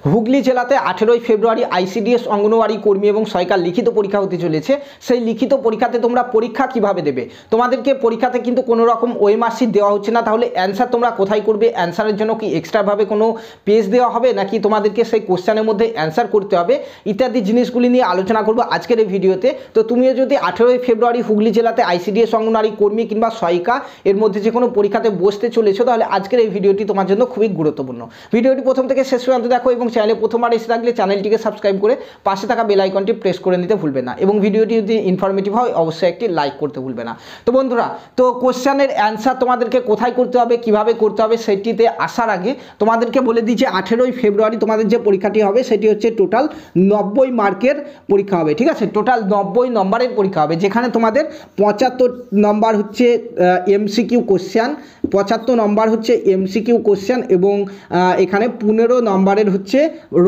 হুগলি জেলাতে 18ই ফেব্রুয়ারি আইসিডিএস অঙ্গনওয়াড়ি কর্মী এবং সহায়িকার লিখিত পরীক্ষা হতে চলেছে। সেই লিখিত পরীক্ষাতে তোমরা পরীক্ষা কিভাবে দেবে, তোমাদেরকে পরীক্ষাতে কিন্তু কোনো রকম ওএমআরশিট দেওয়া হচ্ছে না। তাহলে অ্যান্সার তোমরা কোথায় করবে, অ্যান্সারের জন্য কি এক্সট্রাভাবে কোনো পেজ দেওয়া হবে নাকি তোমাদেরকে সেই কোশ্চেনের মধ্যে অ্যান্সার করতে হবে, ইত্যাদি জিনিসগুলি নিয়ে আলোচনা করবো আজকের এই ভিডিওতে। তো তুমিও যদি 18ই ফেব্রুয়ারি হুগলি জেলাতে আইসিডিএস অঙ্গনওয়াড়ি কর্মী কিংবা সহায়িকা এর মধ্যে যে কোনো পরীক্ষাতে বসতে চলেছো, তাহলে আজকের এই ভিডিওটি তোমার জন্য খুবই গুরুত্বপূর্ণ। ভিডিওটি প্রথম থেকে শেষ পর্যন্ত দেখো এবং চ্যানেলে প্রথমবার এসে থাকলে চ্যানেলটিকে সাবস্ক্রাইব করে পাশে থাকা বেল আইকনটি প্রেস করে নিতে ভুলবে না এবং ভিডিওটি যদি ইনফরমেটিভ হয় অবশ্যই একটি লাইক করতে ভুলবে না। তো বন্ধুরা, তো কোশ্চেনের অ্যান্সার তোমাদেরকে কোথায় করতে হবে, কিভাবে করতে হবে, সেটিতে আসার আগে তোমাদেরকে বলে দিই যে 18ই ফেব্রুয়ারি তোমাদের যে পরীক্ষাটি হবে সেটি হচ্ছে টোটাল 90 মার্কের পরীক্ষা হবে। ঠিক আছে, টোটাল 90 নম্বরের পরীক্ষা হবে, যেখানে তোমাদের 75 নম্বর হচ্ছে এমসিকিউ কোশ্চেন, 75 নম্বর হচ্ছে এমসিকিউ কোশ্চেন এবং এখানে 15 নম্বরের হচ্ছে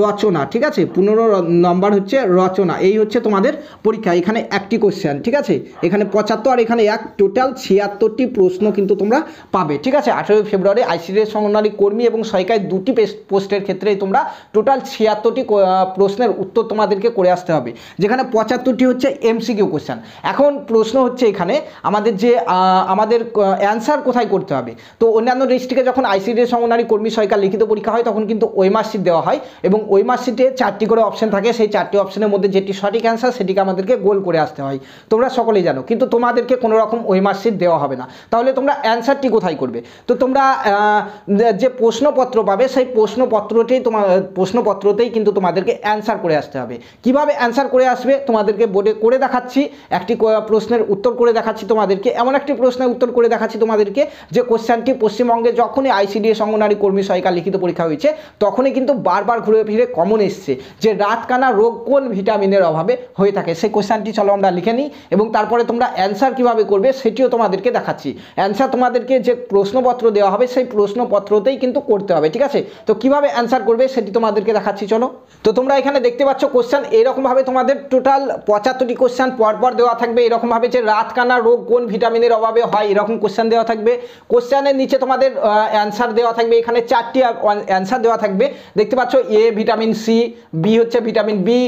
রচনা। ঠিক আছে, 15 নম্বর হচ্ছে রচনা। এই হচ্ছে তোমাদের পরীক্ষা। এখানে একটি কোশ্চেন, ঠিক আছে, এখানে 75 আর এখানে এক, টোটাল 76টি প্রশ্ন কিন্তু তোমরা পাবে। ঠিক আছে, 18 ফেব্রুয়ারি আইসিডিএস অঙ্গনওয়াড়ি কর্মী এবং সহায়িকায় দুটি পোস্টের ক্ষেত্রে তোমরা টোটাল 76টি প্রশ্নের উত্তর তোমাদেরকে করে আসতে হবে, যেখানে 75টি হচ্ছে এমসিকিউ কোশ্চেন। এখন প্রশ্ন হচ্ছে এখানে আমাদের যে আমাদের অ্যান্সার কোথায় করতে হবে। তো অন্যান্য ডিস্ট্রিক্টে যখন আইসিডিএস অঙ্গনওয়াড়ি কর্মী সহায়িকার লিখিত পরীক্ষা হয় তখন কিন্তু ওএমআরশিট দেওয়া হয় এবং ওএমআরশিটে 4টি করে অপশন থাকে। সেই 4টি অপশনের মধ্যে যেটি সঠিক অ্যান্সার সেটিকে আমাদেরকে গোল করে আসতে হয়, তোমরা সকলেই জানো। কিন্তু তোমাদেরকে কোনো রকম ওএমআরশিট দেওয়া হবে না। তাহলে তোমরা অ্যান্সারটি কোথায় করবে? তো তোমরা যে প্রশ্নপত্র পাবে সেই প্রশ্নপত্রতেই কিন্তু তোমাদেরকে অ্যান্সার করে আসতে হবে। কিভাবে অ্যান্সার করে আসবে তোমাদেরকে বোর্ডে করে দেখাচ্ছি, একটি প্রশ্নের উত্তর করে দেখাচ্ছি তোমাদেরকে, এমন একটি প্রশ্নের উত্তর করে দেখাচ্ছি তোমাদেরকে যে কোশ্চেনটি পশ্চিমবঙ্গে যখনই আইসিডিএস অঙ্গনওয়াড়ি কর্মী সহায়িকার লিখিত পরীক্ষা হয়েছে তখনই কিন্তু বারবার ঘুরে ফিরে কমন এসছে যে রাতকানা রোগ কোন ভিটামিনের অভাবে হয়ে থাকে। সেই কোশ্চেনটি চলো আমরা লিখে নিই এবং তারপরে তোমরা অ্যান্সার কিভাবে করবে সেটিও তোমাদেরকে দেখাচ্ছি। অ্যান্সার তোমাদেরকে যে প্রশ্নপত্র দেওয়া হবে সেই প্রশ্নপত্রতেই কিন্তু করতে হবে। ঠিক আছে, তো কিভাবে অ্যান্সার করবে সেটি তোমাদেরকে দেখাচ্ছি চলো। তো তোমরা এখানে দেখতে পাচ্ছ কোশ্চেন এরকমভাবে তোমাদের টোটাল 75টি কোশ্চেন পরপর দেওয়া থাকবে এরকমভাবে যে রাতকানা রোগ কোন ভিটামিনের অভাবে হয়, এরকম কোশ্চেন দেওয়া থাকবে। কোশ্চেনের নিচে তোমাদের অ্যান্সার দেওয়া থাকবে, এখানে 4টি অ্যান্সার দেওয়া থাকবে। দেখতে পাচ্ছ এ ভিটামিন সি, বি হচ্ছে ভিটামিন বি,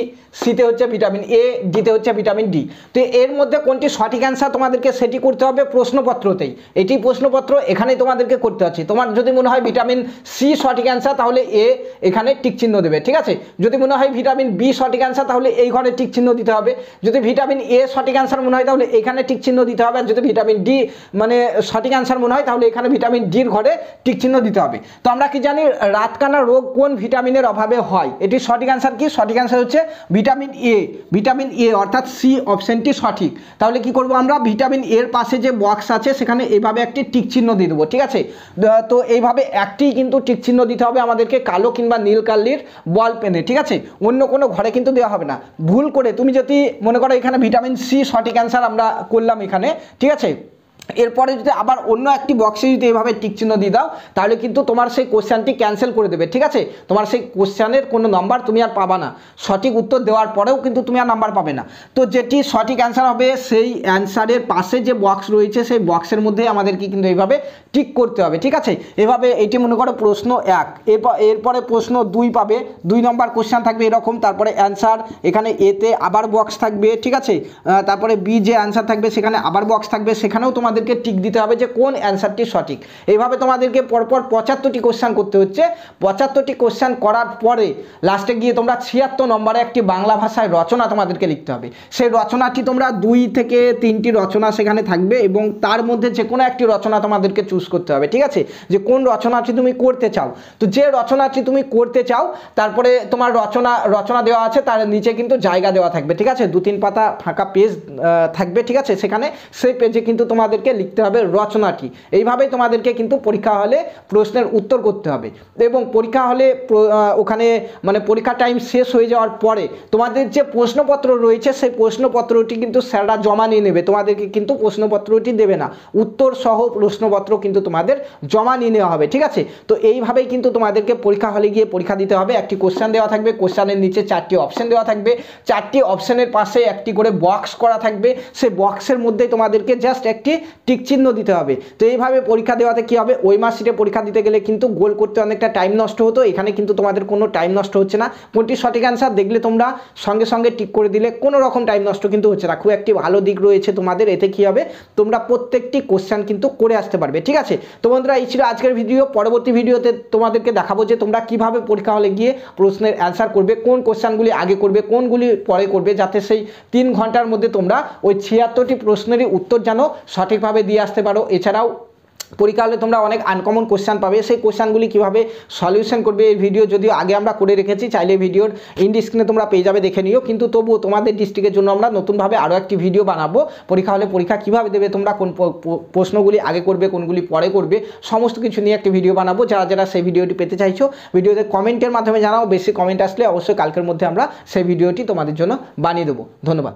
সিতে হচ্ছে ভিটামিন এ, ডিতে হচ্ছে ভিটামিন ডি। তো এর মধ্যে কোনটি সঠিক অ্যান্সার তোমাদেরকে সেটি করতে হবে প্রশ্নপত্রতেই। এটি প্রশ্নপত্র এখানেই তোমাদেরকে করতে হচ্ছে। তোমার যদি মনে হয় ভিটামিন সি সঠিক অ্যান্সার তাহলে এ এখানে টিক চিহ্ন দেবে। ঠিক আছে, যদি মনে হয় ভিটামিন বি সঠিক অ্যান্সার তাহলে এই ঘরে টিক চিহ্ন দিতে হবে। যদি ভিটামিন এ সঠিক অ্যান্সার মনে হয় তাহলে এখানে টিক চিহ্ন দিতে হবে। আর যদি ভিটামিন ডি মানে সঠিক অ্যান্সার মনে হয় তাহলে এখানে ভিটামিন ডির ঘরে টিক চিহ্ন দিতে হবে। তো আমরা কি জানি রাতকানা রোগ কোন ভিটামিনের অভাবে হয়, এটি সঠিক অ্যান্সার কি? সঠিক অ্যান্সার হচ্ছে ভিটামিন এ, ভিটামিন এ অর্থাৎ সি অপশনটি সঠিক। তাহলে কি করব আমরা, ভিটামিন এর পাশে যে বক্স আছে সেখানে এইভাবে একটি টিক চিহ্ন দিয়ে দেবো। ঠিক আছে, তো এইভাবে একটি কিন্তু টিক চিহ্ন দিতে হবে আমাদেরকে কালো কিংবা নীল কালির বল পেনে। ঠিক আছে, অন্য কোনো ঘরে কিন্তু দেওয়া হবে না। ভুল করে তুমি যদি মনে করো এখানে ভিটামিন সি সঠিক অ্যান্সার আমরা করলাম এখানে, ঠিক আছে, এরপরে যদি আবার অন্য একটি বক্সে যদি এইভাবে টিক চিহ্ন দিয়ে দাও তাহলে কিন্তু তোমার সেই কোশ্চেনটি ক্যান্সেল করে দেবে। ঠিক আছে, তোমার সেই কোশ্চেনের কোনো নাম্বার তুমি আর পাবা না, সঠিক উত্তর দেওয়ার পরেও কিন্তু তুমি আর নাম্বার পাবে না। তো যেটি সঠিক অ্যান্সার হবে সেই অ্যান্সারের পাশে যে বক্স রয়েছে সেই বক্সের মধ্যে আমাদেরকে কিন্তু এইভাবে টিক করতে হবে। ঠিক আছে, এভাবে এটি মনে করো প্রশ্ন 1, এরপরে প্রশ্ন 2 পাবে, 2 নম্বর কোশ্চেন থাকবে এরকম, তারপরে অ্যান্সার এখানে এতে আবার বক্স থাকবে। ঠিক আছে, তারপরে বি যে অ্যান্সার থাকবে সেখানে আবার বক্স থাকবে, সেখানেও তোমাদেরকে টিক দিতে হবে যে কোন অ্যান্সারটি সঠিক। এইভাবে তোমাদেরকে পরপর 75টি কোশ্চেন করতে হচ্ছে। 75টি কোশ্চেন করার পরে লাস্টে গিয়ে তোমরা 76 নম্বরে একটি বাংলা ভাষায় রচনা তোমাদেরকে লিখতে হবে। সেই রচনাটি তোমরা 2 থেকে 3টি রচনা সেখানে থাকবে এবং তার মধ্যে যে কোনো একটি রচনা তোমাদেরকে চুজ করতে হবে। ঠিক আছে, যে কোন রচনাটি তুমি করতে চাও। তো যে রচনাটি তুমি করতে চাও তারপরে তোমার রচনা দেওয়া আছে, তার নিচে কিন্তু জায়গা দেওয়া থাকবে। ঠিক আছে, 2-3 পাতা ফাঁকা পেজ থাকবে। ঠিক আছে, সেখানে সেই পেজে কিন্তু তোমাদেরকে লিখতে হবে রচনাটি। এইভাবেই তোমাদেরকে কিন্তু পরীক্ষা হলে প্রশ্নের উত্তর করতে হবে এবং পরীক্ষা হলে ওখানে মানে পরীক্ষা টাইম শেষ হয়ে যাওয়ার পরে তোমাদের যে প্রশ্নপত্র রয়েছে সেই প্রশ্নপত্রটি কিন্তু স্যাররা জমা নিয়ে নেবে, তোমাদেরকে কিন্তু প্রশ্নপত্রটি দেবে না, উত্তর সহ প্রশ্নপত্র কিন্তু তোমাদের জমা নিয়ে নেওয়া হবে। ঠিক আছে, তো এইভাবেই কিন্তু তোমাদেরকে পরীক্ষা হলে গিয়ে পরীক্ষা দিতে হবে। একটি কোশ্চেন দেওয়া থাকবে, কোশ্চেনের নিচে 4টি অপশন দেওয়া থাকবে, 4টি অপশনের পাশে একটি করে বক্স করা থাকবে। সেই বক্সের মধ্যে তোমাদেরকে জাস্ট একটি টিক চিহ্ন দিতে হবে। তো এইভাবে পরীক্ষা দেওয়াতে কী হবে, ওই মার্কশিটে পরীক্ষা দিতে গেলে কিন্তু গোল করতে অনেকটা টাইম নষ্ট হতো, এখানে কিন্তু তোমাদের কোনো টাইম নষ্ট হচ্ছে না। কোনটি সঠিক অ্যান্সার দেখলে তোমরা সঙ্গে সঙ্গে টিক করে দিলে, কোনো রকম টাইম নষ্ট কিন্তু হচ্ছে না। খুব একটি ভালো দিক রয়েছে তোমাদের, এতে কী হবে তোমরা প্রত্যেকটি কোশ্চেন কিন্তু করে আসতে পারবে। ঠিক আছে, তো বন্ধুরা এই ছিল আজকের ভিডিও। পরবর্তী ভিডিওতে তোমাদেরকে দেখাবো যে তোমরা কিভাবে পরীক্ষা হলে গিয়ে প্রশ্নের অ্যান্সার করবে, কোন কোশ্চেনগুলি আগে করবে, কোনগুলি পরে করবে, যাতে সেই 3 ঘন্টার মধ্যে তোমরা ওই 76টি প্রশ্নেরই উত্তর যেন সঠিকভাবে দিয়ে আসতে পারো। এছাড়াও পরীক্ষা হলে তোমরা অনেক আনকমন কোশ্চেন পাবে, সেই কোশ্চেনগুলি কীভাবে সলিউশন করবে এই ভিডিও যদিও আগে আমরা করে রেখেছি, চাইলে ভিডিওর ইন্ড স্ক্রিনে তোমরা পেয়ে যাবে, দেখে নিও। কিন্তু তবুও তোমাদের ডিস্ট্রিক্টের জন্য আমরা নতুনভাবে আরও একটি ভিডিও বানাবো, পরীক্ষা হলে পরীক্ষা কীভাবে দেবে তোমরা, কোন প্রশ্নগুলি আগে করবে, কোনগুলি পরে করবে, সমস্ত কিছু নিয়ে একটি ভিডিও বানাবো। যারা যারা সেই ভিডিওটি পেতে চাইছো ভিডিওতে কমেন্টের মাধ্যমে জানাও, বেশি কমেন্ট আসলে অবশ্যই কালকের মধ্যে আমরা সেই ভিডিওটি তোমাদের জন্য বানিয়ে দেবো। ধন্যবাদ।